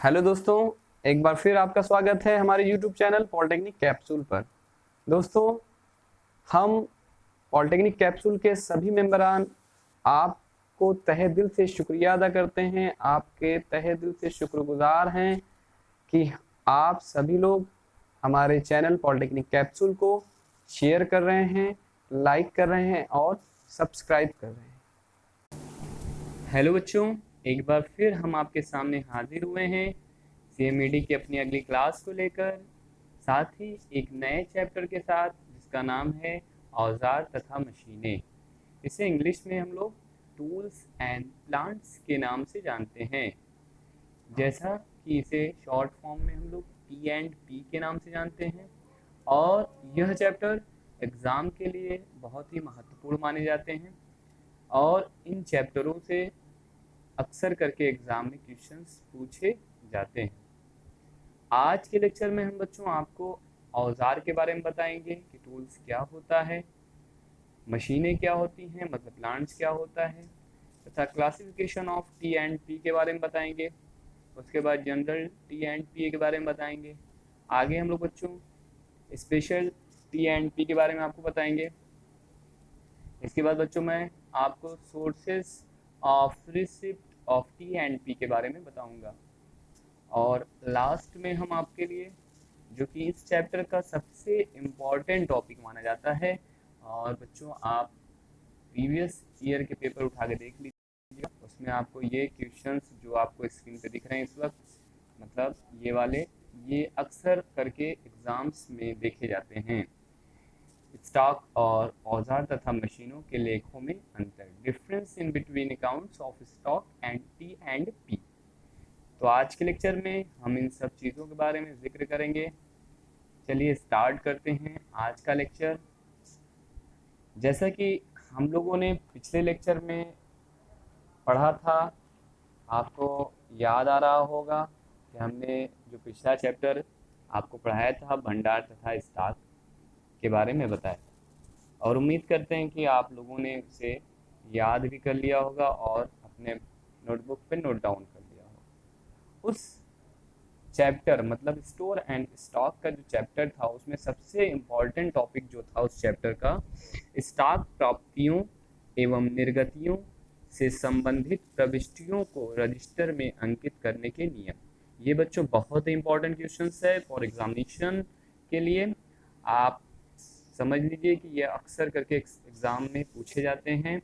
Hello दोस्तों, एक बार फिर आपका स्वागत है हमारे यूट्यूब चैनल पॉलिटेक्निक कैप्सूल पर। दोस्तों, हम पॉलिटेक्निक कैप्सूल के सभी मेंबरान आपको तहे दिल से शुक्रिया अदा करते हैं, आपके तहे दिल से शुक्रगुजार हैं कि आप सभी लोग हमारे चैनल पॉलिटेक्निक कैप्सूल को शेयर कर रहे हैं, लाइक कर रहे हैं और सब्सक्राइब कर रहे हैं। हेलो बच्चों, एक बार फिर हम आपके सामने हाजिर हुए हैं सीएमईडी की अपनी अगली क्लास को लेकर, साथ ही एक नए चैप्टर के साथ जिसका नाम है औजार तथा मशीनें। इसे इंग्लिश में हम लोग टूल्स एंड प्लांट्स के नाम से जानते हैं, जैसा कि इसे शॉर्ट फॉर्म में हम लोग टी एंड पी के नाम से जानते हैं। और यह चैप्टर एग्ज़ाम के लिए बहुत ही महत्वपूर्ण माने जाते हैं और इन चैप्टरों से अक्सर करके एग्ज़ाम में क्वेश्चंस पूछे जाते हैं। आज के लेक्चर में हम बच्चों आपको औजार के बारे में बताएंगे कि टूल्स क्या होता है, मशीनें क्या होती हैं मतलब प्लांट्स क्या होता है, तथा classification of T and P के बारे में बताएंगे। उसके बाद जनरल टी एंड पी के बारे में बताएंगे। आगे हम लोग बच्चों स्पेशल टी एंड पी के बारे में आपको बताएंगे। इसके बाद बच्चों मैं आपको sources of receipt of T and P के बारे में बताऊंगा। और लास्ट में हम आपके लिए, जो कि इस चैप्टर का सबसे इम्पॉर्टेंट टॉपिक माना जाता है, और बच्चों आप प्रीवियस ईयर के पेपर उठा के देख लीजिएगा, उसमें आपको ये क्वेश्चंस जो आपको स्क्रीन पे दिख रहे हैं इस वक्त, मतलब ये वाले, ये अक्सर करके एग्ज़ाम्स में देखे जाते हैं। स्टॉक और औजार तथा मशीनों के लेखों में अंतर, difference in between accounts of stock and T and P. तो आज के लेक्चर में हम इन सब चीज़ों के बारे में जिक्र करेंगे। चलिए स्टार्ट करते हैं आज का लेक्चर। जैसा कि हम लोगों ने पिछले लेक्चर में पढ़ा था, आपको याद आ रहा होगा कि हमने जो पिछला चैप्टर आपको पढ़ाया था भंडार तथा स्टॉक के बारे में बताया, और उम्मीद करते हैं कि आप लोगों ने उसे याद भी कर लिया होगा और अपने नोटबुक पे नोट डाउन कर लिया होगा। उस चैप्टर मतलब स्टोर एंड स्टॉक का जो चैप्टर था, उसमें सबसे इम्पॉर्टेंट टॉपिक जो था उस चैप्टर का, स्टॉक प्राप्तियों एवं निर्गतियों से संबंधित प्रविष्टियों को रजिस्टर में अंकित करने के नियम। ये बच्चों बहुत ही इंपॉर्टेंट क्वेश्चंस है फॉर एग्जामिनेशन के लिए। आप समझ लीजिए कि ये अक्सर करके एग्ज़ाम में पूछे जाते हैं,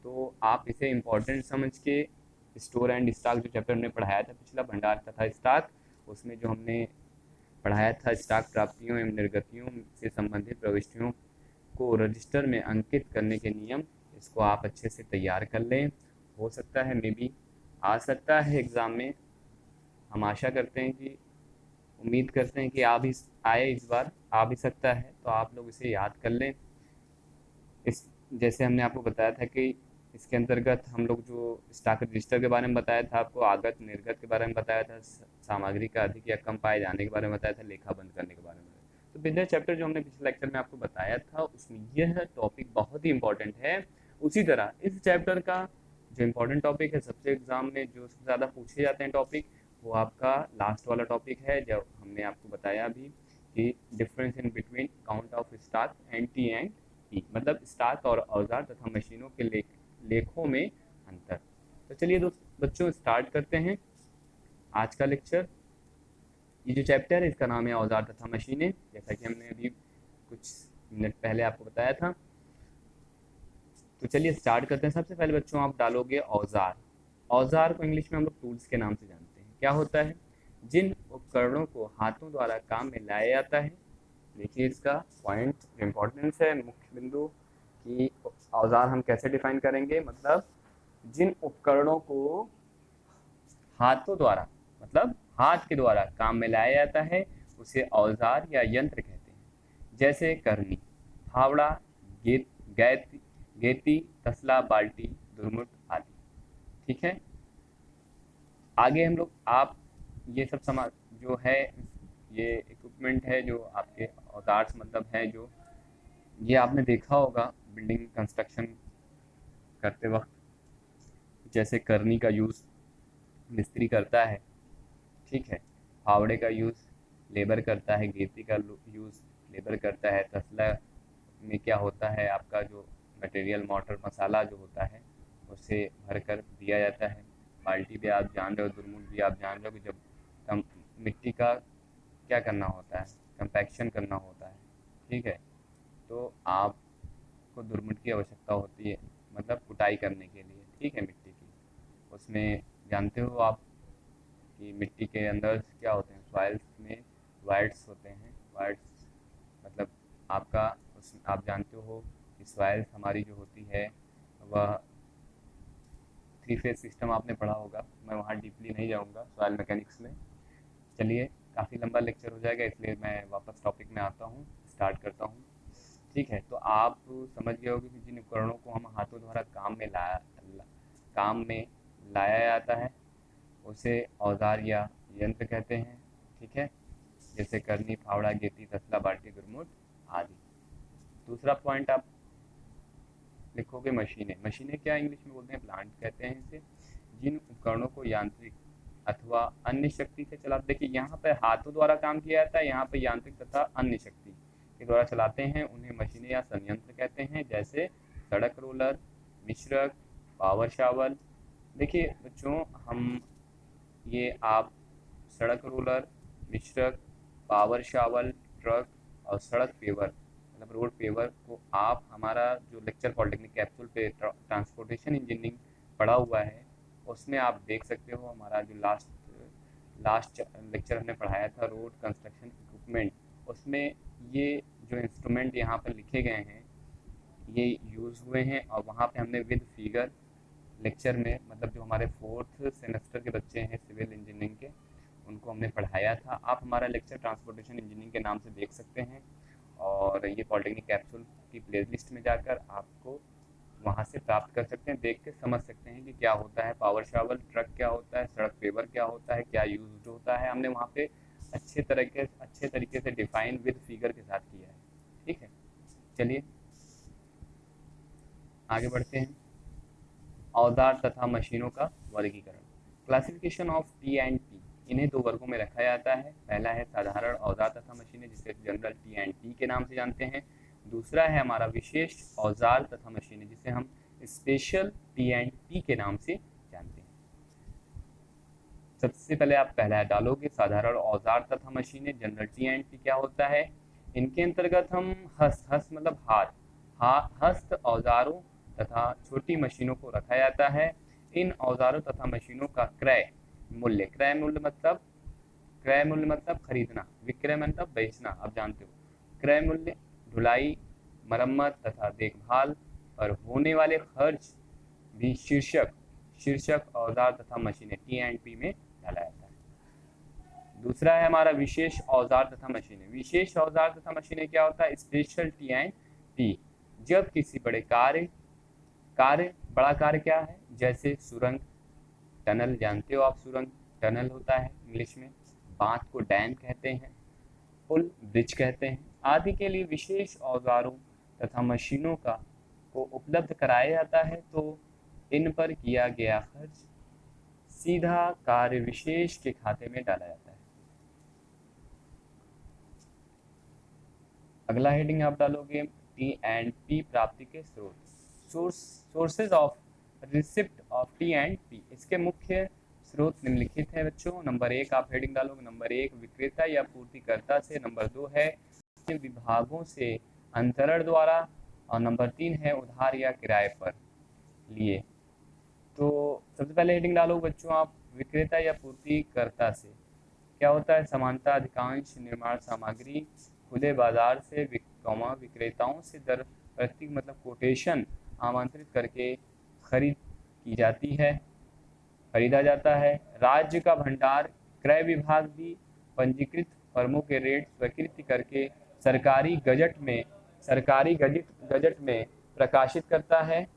तो आप इसे इम्पॉर्टेंट समझ के स्टोर एंड स्टॉक जो चैप्टर हमने पढ़ाया था पिछला भंडार तथा स्टॉक, उसमें जो हमने पढ़ाया था स्टॉक प्राप्तियों एवं निर्गतियों से संबंधित प्रविष्टियों को रजिस्टर में अंकित करने के नियम, इसको आप अच्छे से तैयार कर लें। हो सकता है मे बी आ सकता है एग्ज़ाम में, हम आशा करते हैं कि, उम्मीद करते हैं कि आ भी आए, इस बार आ भी सकता है, तो आप लोग इसे याद कर लें। इस जैसे हमने आपको बताया था कि इसके अंतर्गत हम लोग जो स्टॉक रजिस्टर के बारे में बताया था, आपको आगत निर्गत के बारे में बताया था, सामग्री का अधिक या कम पाए जाने के बारे में बताया था, लेखा बंद करने के बारे में। तो पिछले चैप्टर जो हमने पिछले लेक्चर में आपको बताया था, उसमें यह टॉपिक बहुत ही इंपॉर्टेंट है। उसी तरह इस चैप्टर का जो इम्पोर्टेंट टॉपिक है, सबसे एग्जाम में जो सबसे ज़्यादा पूछे जाते हैं टॉपिक, वो आपका लास्ट वाला टॉपिक है, जब हमने आपको बताया अभी कि difference in between count of stock and T and P, मतलब स्टॉक और औजार तथा मशीनों के लेखों में अंतर। तो चलिए बच्चों स्टार्ट करते हैं आज का लेक्चर। ये जो चैप्टर है इसका नाम है औजार तथा मशीनें, जैसा कि हमने अभी कुछ मिनट पहले आपको बताया था। तो चलिए स्टार्ट करते हैं। सबसे पहले बच्चों आप डालोगे औजार। औजार को इंग्लिश में हम लोग टूल्स के नाम से जानते हैं। क्या होता है? जिन उपकरणों को हाथों द्वारा काम में लाया जाता है। देखिए इसका पॉइंट इम्पोर्टेंस है, मुख्य बिंदु, कि औजार हम कैसे डिफाइन करेंगे, मतलब जिन उपकरणों को हाथों द्वारा, मतलब हाथ के द्वारा काम में लाया जाता है, उसे औजार या यंत्र कहते हैं। जैसे करनी, फावड़ा, गेत गैती गेती, तसला, बाल्टी, दुरमुट आदि। ठीक है, आगे हम लोग आप ये सब समा जो है, ये इक्विपमेंट है जो आपके औजार्स मतलब है, जो ये आपने देखा होगा बिल्डिंग कंस्ट्रक्शन करते वक्त, जैसे करनी का यूज़ मिस्त्री करता है, ठीक है। फावड़े का यूज़ लेबर करता है, गेती का यूज़ लेबर करता है। तसला में क्या होता है, आपका जो मटेरियल मोटर मसाला जो होता है उसे भर कर दिया जाता है। बाल्टी भी आप जान रहे हो, दुरमुल भी आप जान रहे हो कि जब कम मिट्टी का क्या करना होता है, कंपैक्शन करना होता है। ठीक है, तो आपको दुरमुल की आवश्यकता होती है, मतलब कुटाई करने के लिए। ठीक है, मिट्टी की उसमें जानते हो आप कि मिट्टी के अंदर क्या होते हैं, सॉइल्स में वाइट्स होते हैं। वाइट्स मतलब आपका उस आप जानते हो कि सॉइल्स हमारी जो होती है वह थ्री फेज सिस्टम आपने पढ़ा होगा, मैं वहाँ डीपली नहीं जाऊँगा सॉइल मैकेनिक्स में। चलिए, काफ़ी लंबा लेक्चर हो जाएगा, इसलिए मैं वापस टॉपिक में आता हूँ, स्टार्ट करता हूँ। ठीक है, तो आप समझ गए होंगे कि जिन उपकरणों को हम हाथों द्वारा काम में लाया जाता है उसे औजार या यंत्र कहते हैं। ठीक है, जैसे करनी, फावड़ा, गेती, तसला, बाल्टी, गुरमुट आदि। दूसरा पॉइंट आप लिखोगे मशीनें। मशीनें क्या इंग्लिश में बोलते हैं, प्लांट कहते हैं इसे। जिन उपकरणों को यांत्रिक अथवा अन्य शक्ति से चला, देखिए यहाँ पर हाथों द्वारा काम किया जाता है, यहाँ पर यांत्रिक तथा अन्य शक्ति के द्वारा चलाते हैं, उन्हें मशीनें या संयंत्र कहते हैं। जैसे सड़क रोलर, मिश्रक, पावर शावल। देखिए बच्चों, हम ये आप सड़क रोलर, मिश्रक, पावर शावल, ट्रक और सड़क पेवर मतलब रोड पेवर को आप हमारा जो लेक्चर पॉलिटेक्निक कैप्सूल पे ट्रांसपोर्टेशन इंजीनियरिंग पढ़ा हुआ है उसमें आप देख सकते हो। हमारा जो लास्ट लेक्चर हमने पढ़ाया था रोड कंस्ट्रक्शन इक्विपमेंट, उसमें ये जो इंस्ट्रूमेंट यहाँ पर लिखे गए हैं ये यूज़ हुए हैं, और वहाँ पे हमने विद फिगर लेक्चर में, मतलब जो हमारे 4th सेमेस्टर के बच्चे हैं सिविल इंजीनियरिंग के, उनको हमने पढ़ाया था। आप हमारा लेक्चर ट्रांसपोर्टेशन इंजीनियरिंग के नाम से देख सकते हैं, और ये पॉलिटेक्निक कैप्सूल की प्लेलिस्ट में जाकर आपको वहाँ से प्राप्त कर सकते हैं, देख के समझ सकते हैं कि क्या होता है पावर शावल, ट्रक क्या होता है, सड़क पेवर क्या होता है, क्या यूज होता है। हमने वहाँ पे अच्छे तरीके से डिफाइन विद फिगर के साथ किया है। ठीक है, चलिए आगे बढ़ते हैं। औजार तथा मशीनों का वर्गीकरण। Classification of T and T. इन्हें दो वर्गों में रखा जाता है। पहला है साधारण औजार तथा मशीनें, जिसे जनरल टी एंड टी के नाम से जानते हैं। दूसरा है हमारा विशेष औजार तथा मशीनें, जिसे हम स्पेशल टी एंड टी के नाम से जानते हैं। सबसे पहले आप पहला डालोगे साधारण औजार तथा मशीनें, जनरल टी एंड टी क्या होता है। इनके अंतर्गत हम हस्त मतलब हस्त औजारों तथा छोटी मशीनों को रखा जाता है। इन औजारों तथा मशीनों का क्रय मूल्य मतलब खरीदना, विक्रय मतलब बेचना, आप जानते हो। क्रय मूल्य ढुलाई, मरम्मत तथा देखभाल पर होने वाले खर्च भी शीर्षक औजार तथा मशीनें टी एंड पी में डाला जाता है। दूसरा है हमारा विशेष औजार तथा मशीनें। विशेष औजार तथा मशीनें क्या होता है, स्पेशल टी एंड टी। जब किसी बड़ा कार्य क्या है, जैसे सुरंग, टनल, जानते हो आप सुरंग, टनल होता है इंग्लिश में, बांध को डैम कहते हैं, पुल ब्रिज कहते हैं, आदि के लिए विशेष औजारों तथा मशीनों को उपलब्ध कराया जाता है, तो इन पर किया गया खर्च सीधा कार्य विशेष के खाते में डाला जाता है। अगला हेडिंग आप डालोगे टी एंड पी प्राप्ति के स्रोत। Sources of receipt of T and P. इसके मुख्य स्रोत निम्नलिखित है बच्चों। नंबर 1 आप हेडिंग डालोगे, नंबर 1 विक्रेता या पूर्तिकर्ता से, नंबर 2 है विभागों से अंतरण द्वारा, और नंबर 3 है उधार या किराए पर लिए। तो सबसे पहले हेडिंग डालो बच्चों आप विक्रेता या पूर्तिकर्ता से। क्या होता है, समानता अधिकांश निर्माण सामग्री खुले बाजार से विक्रेताओं से दर प्रति मतलब कोटेशन आमंत्रित करके खरीदा जाता है। राज्य का भंडार क्रय विभाग भी पंजीकृत फर्मों के रेट स्वीकृत करके सरकारी गजट में प्रकाशित करता है।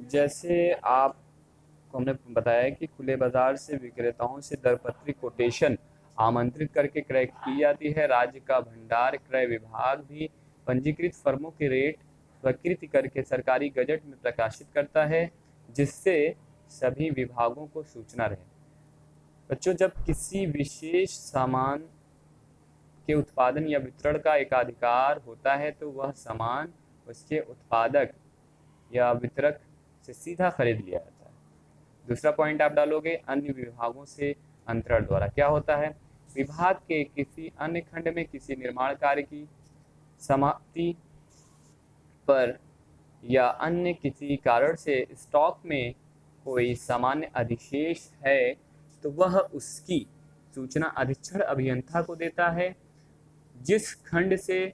जैसे आपको हमने बताया कि खुले बाजार से विक्रेताओं से दरपत्री कोटेशन आमंत्रित करके क्रय की जाती है। राज्य का भंडार क्रय विभाग भी पंजीकृत फर्मों के रेट स्वीकृत करके सरकारी गजट में प्रकाशित करता है, जिससे सभी विभागों को सूचना रहे। बच्चों, जब किसी विशेष सामान के उत्पादन या वितरण का एकाधिकार होता है तो वह सामान उसके उत्पादक या वितरक से सीधा खरीद लिया जाता है। दूसरा पॉइंट आप डालोगे, अन्य विभागों से अंतरण द्वारा। क्या होता है? विभाग के किसी अन्य खंड में किसी निर्माण कार्य की समाप्ति पर या अन्य किसी कारण से स्टॉक में कोई सामान्य अधिशेष है तो वह उसकी सूचना अधीक्षण अभियंता को देता है। जिस खंड से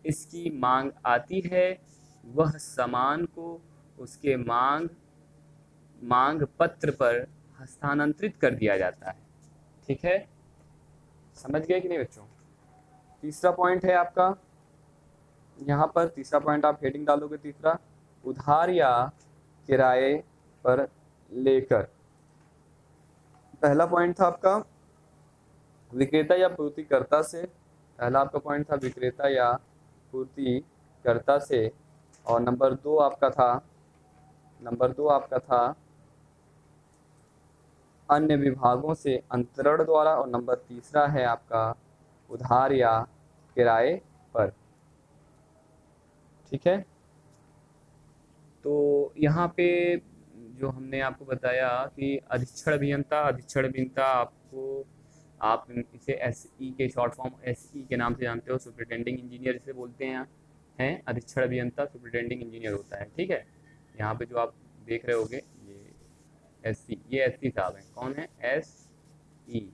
इसकी मांग आती है वह सामान को उसके मांग पत्र पर हस्तांतरित कर दिया जाता है। ठीक है, समझ गए कि नहीं बच्चों? तीसरा पॉइंट है आपका, यहाँ पर तीसरा पॉइंट आप हेडिंग डालोगे तीसरा, उधार या किराए पर लेकर। पहला पॉइंट था आपका विक्रेता या पूर्तिकर्ता से, पहला आपका पॉइंट था विक्रेता या पूर्तिकर्ता से, और नंबर दो आपका था अन्य विभागों से अंतरण द्वारा, और नंबर तीसरा है आपका उधार या किराए पर। ठीक है, तो यहाँ पे जो हमने आपको बताया कि अधीक्षण अभियंता आपको, आप इसे एसई के शॉर्ट फॉर्म एसई के नाम से जानते हो, सुपरिटेंडिंग इंजीनियर इसे बोलते हैं अधीक्षण अभियंता सुपरिटेंडिंग इंजीनियर होता है। ठीक है, यहाँ पे जो आप देख रहे होगे ये एसई साहब हैं। कौन है? एसई।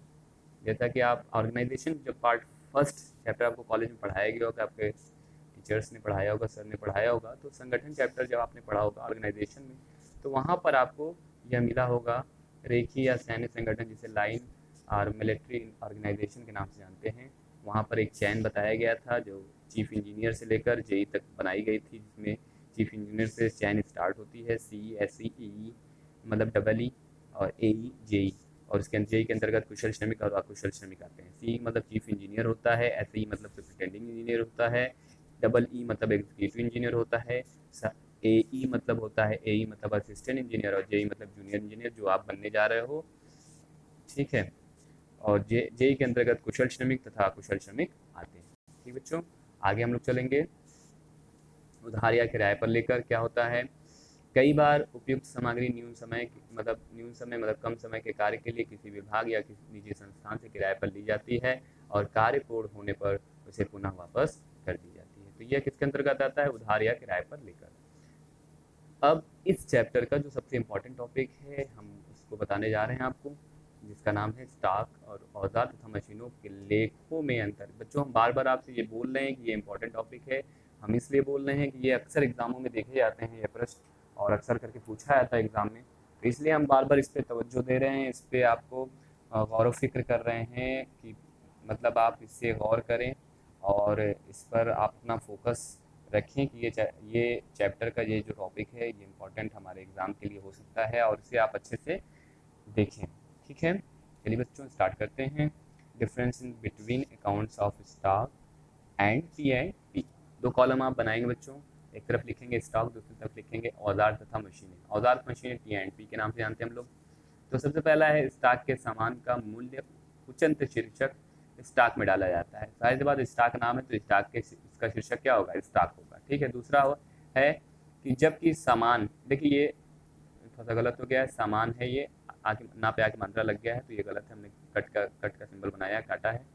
जैसा कि आप ऑर्गेनाइजेशन जब पार्ट फर्स्ट चैप्टर आपको कॉलेज में पढ़ाया गया होगा, आपके टीचर्स ने पढ़ाया होगा, सर ने पढ़ाया होगा, तो संगठन चैप्टर जब आपने पढ़ा होगा ऑर्गेनाइजेशन में, तो वहाँ पर आपको यह मिला होगा रेखी या सैन्य संगठन, जिसे लाइन और मिलिट्री ऑर्गेनाइजेशन के नाम से जानते हैं। वहाँ पर एक चैन बताया गया था जो चीफ इंजीनियर से लेकर जेई तक बनाई गई थी, जिसमें चीफ इंजीनियर से चैन स्टार्ट होती है, सी एस सी ई मतलब डबल ई और ए ई जे ई, और उसके जेई के अंतर्गत कुशल श्रमिक और अकुशल श्रमिक आते हैं। सी मतलब चीफ इंजीनियर होता है, एस ई मतलब सुपरिटेंडिंग इंजीनियर होता है, डबल ई मतलब एग्जीक्यूटिव इंजीनियर होता है, ए ई मतलब होता है, ए ई मतलब असिस्टेंट इंजीनियर, और जे ई मतलब जूनियर इंजीनियर जो आप बनने जा रहे हो। ठीक है, और जेई के अंतर्गत कुशल श्रमिक तथा अकुशल श्रमिक आते हैं। ठीक बच्चों, आगे हम लोग चलेंगे। उधार या किराए पर लेकर क्या होता है? कई बार उपयुक्त सामग्री न्यून समय मतलब कम समय के कार्य के लिए किसी विभाग या किसी निजी संस्थान से किराए पर ली जाती है और कार्य पूर्ण होने पर उसे पुनः वापस कर दी जाती है। तो यह किसके अंतर्गत आता है? उधार या किराए पर लेकर। अब इस चैप्टर का जो सबसे इम्पोर्टेंट टॉपिक है हम उसको बताने जा रहे हैं आपको, जिसका नाम है स्टॉक और औजार तथा मशीनों के लेखों में अंतर। बच्चों, हम बार बार आपसे ये बोल रहे हैं कि ये इम्पोर्टेंट टॉपिक है। हम इसलिए बोल रहे हैं कि ये अक्सर एग्जामों में देखे जाते हैं ये प्रश्न, और अक्सर करके पूछा जाता है एग्जाम में, तो इसलिए हम बार बार इस पर तवज्जो दे रहे हैं, इस पर आपको गौर व फिक्र कर रहे हैं कि मतलब आप इससे गौर करें और इस पर आप अपना फोकस रखें कि ये चैप्टर का ये जो टॉपिक है ये इम्पोर्टेंट हमारे एग्ज़ाम के लिए हो सकता है, और इसे आप अच्छे से देखें। ठीक है, चलिए बच्चों स्टार्ट करते हैं। Difference in between accounts of stock and P&P। दो कॉलम आप बनाएंगे बच्चों, एक तरफ लिखेंगे स्टॉक, दूसरी तरफ लिखेंगे औजार तथा मशीनें। औजार मशीनें P&P के नाम से जानते हैं हम लोग। तो सबसे पहला है स्टॉक के सामान का मूल्य उच्चंत शीर्षक स्टॉक में डाला जाता है। जाहिर सी बात स्टॉक नाम है तो स्टॉक के इसका शीर्षक क्या होगा? स्टॉक होगा। ठीक है, दूसरा है कि जबकि सामान, देखिए ये थोड़ा सा गलत हो गया है, सामान है ये आगे ना पे आके मात्रा लग गया है तो ये गलत है, हमने कट का सिंबल बनाया, काटा है।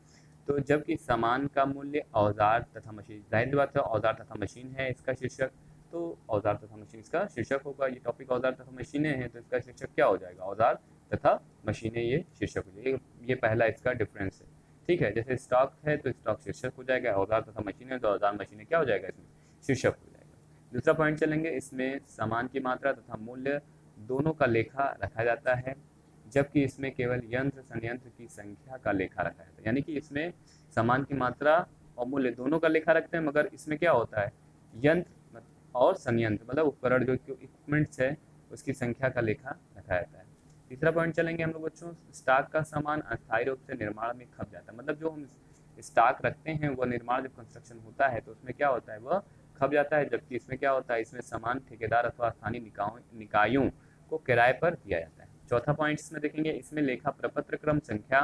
तो जबकि सामान का मूल्य औजार तथा मशीन, जाहिर सी बात है औजार तथा मशीन है इसका शीर्षक, तो औजार तथा मशीन इसका शीर्षक होगा। ये टॉपिक औजार तथा मशीनें हैं तो इसका शीर्षक क्या हो जाएगा? औजार तथा मशीनें, ये शीर्षक हो जाएगा। ये पहला इसका डिफरेंस है। ठीक है, जैसे स्टॉक है तो स्टॉक शीर्षक हो जाएगा, औजार तथा मशीनें तो औजार मशीनें क्या हो जाएगा? इसमें शीर्षक हो जाएगा। दूसरा पॉइंट चलेंगे, इसमें सामान की मात्रा तथा मूल्य दोनों का लेखा रखा जाता है, जबकि इसमें केवल यंत्र संयंत्र की संख्या का लेखा रखा जाता है। यानी कि इसमें सामान की मात्रा और मूल्य दोनों का लेखा रखते हैं, मगर इसमें क्या होता है? यंत्र और संयंत्र मतलब उपकरण जो इक्विपमेंट्स है उसकी संख्या का लेखा रखा जाता है। तीसरा पॉइंट चलेंगे हम लोग बच्चों, स्टॉक का सामान अस्थायी रूप से निर्माण में खप जाता है। मतलब जो हम स्टॉक रखते हैं वह निर्माण जब कंस्ट्रक्शन होता है तो उसमें क्या होता है? वह खप जाता है। जबकि इसमें क्या होता है? इसमें सामान ठेकेदार अथवा स्थानीय निकायों को किराए पर दिया जाता है। चौथा पॉइंट इसमें देखेंगे, इसमें लेखा प्रपत्र क्रम संख्या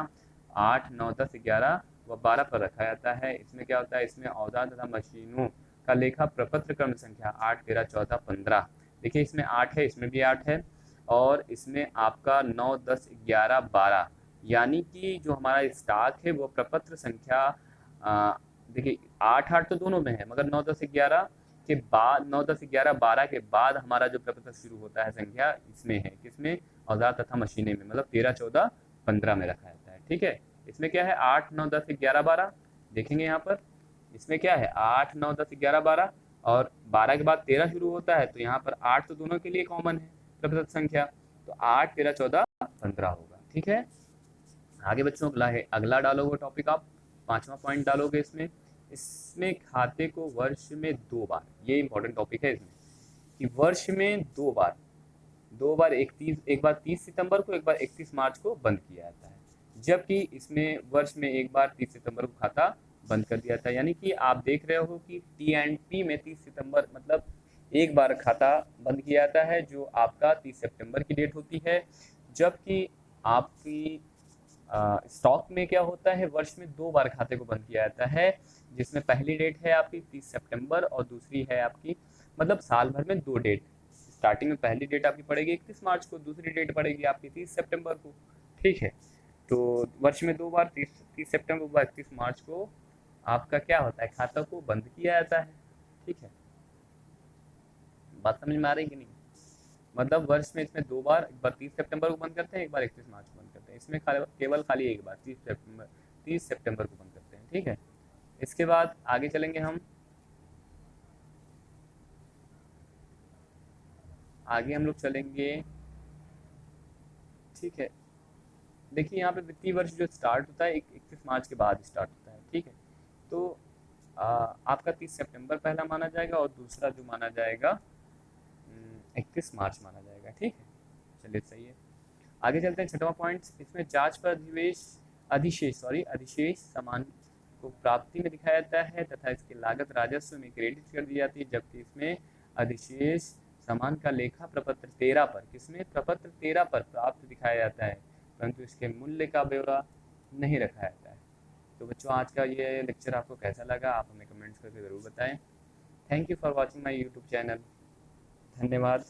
8, 9, 10, 11 व 12 पर रखा जाता है। इसमें क्या होता है, इसमें औजार तथा मशीनों का लेखा प्रपत्र क्रम संख्या 8, 13, 14, 15। देखिए इसमें 8 है, इसमें भी 8 है, और इसमें आपका 9, 10, 11, 12, यानी कि जो हमारा स्टॉक है वो प्रपत्र संख्या देखिए 8, 8 तो दोनों में है, मगर 9, 10, 11 के बाद 9, 10, 11, 12 के बाद हमारा जो प्रपत्र शुरू होता है संख्या इसमें है, किसमें, औजार तथा मशीनें में, मतलब 13, 14, 15 में रखा जाता है। ठीक है, इसमें क्या है 8, 9, 10, 11, 12, देखेंगे यहाँ पर इसमें क्या है 8, 9, 10, 11, 12, और 12 के बाद 13 शुरू होता है, तो यहाँ पर 8 तो दोनों के लिए कॉमन है प्रपत्र संख्या, तो 8, 13, 14, 15 होगा। ठीक है, आगे बच्चों अगला है, अगला डालोगे टॉपिक आप, 5वां पॉइंट डालोगे इसमें। इसमें खाते को वर्ष में 2 बार, ये इंपॉर्टेंट टॉपिक है इसमें, कि वर्ष में 2 बार एक बार 30 सितंबर को, एक बार 31 मार्च को बंद किया जाता है, जबकि इसमें वर्ष में एक बार 30 सितंबर को खाता बंद कर दिया जाता है। यानी कि आप देख रहे हो कि T&P में 30 सितंबर मतलब एक बार खाता बंद किया जाता है, जो आपका 30 सितंबर की डेट होती है, जबकि आपकी स्टॉक में क्या होता है, वर्ष में 2 बार खाते को बंद किया जाता है, जिसमें पहली डेट है आपकी 30 सितंबर और दूसरी है आपकी, मतलब साल भर में 2 डेट, स्टार्टिंग में पहली डेट आपकी पड़ेगी 31 मार्च को, दूसरी डेट पड़ेगी आपकी 30 सितंबर को। ठीक है, तो वर्ष में 2 बार 30 सितंबर व 31 मार्च को आपका क्या होता है, खाता को बंद किया जाता है। ठीक है, बात समझ में आ रही कि नहीं, मतलब वर्ष में इसमें 2 बार, एक बार 30 सितंबर को बंद करते हैं, एक बार 31 मार्च को बंद करते हैं, इसमें केवल खाली एक बार 30 सितंबर को बंद करते हैं। ठीक है, इसके बाद आगे चलेंगे हम, आगे हम लोग चलेंगे। ठीक है, देखिए यहाँ पे वित्तीय वर्ष जो स्टार्ट होता है 31 मार्च के बाद स्टार्ट होता है। ठीक है, तो आपका 30 सितंबर पहला माना जाएगा और दूसरा जो माना जाएगा 31 मार्च माना जाएगा। ठीक है, चलिए सही है, आगे चलते हैं। 6वां पॉइंट, इसमें जांच पर अधिशेष सामान को प्राप्ति में दिखाया जाता है तथा इसकी लागत राजस्व में क्रेडिट कर दी जाती है, जबकि इसमें अधिशेष सामान का लेखा प्रपत्र 13 पर, किसमें, प्रपत्र 13 पर प्राप्त दिखाया जाता है, परंतु इसके मूल्य का ब्यौरा नहीं रखा जाता है। तो बच्चों आज का ये लेक्चर आपको कैसा लगा, आप हमें कमेंट्स करके ज़रूर बताएं। Thank you for watching my YouTube channel, धन्यवाद।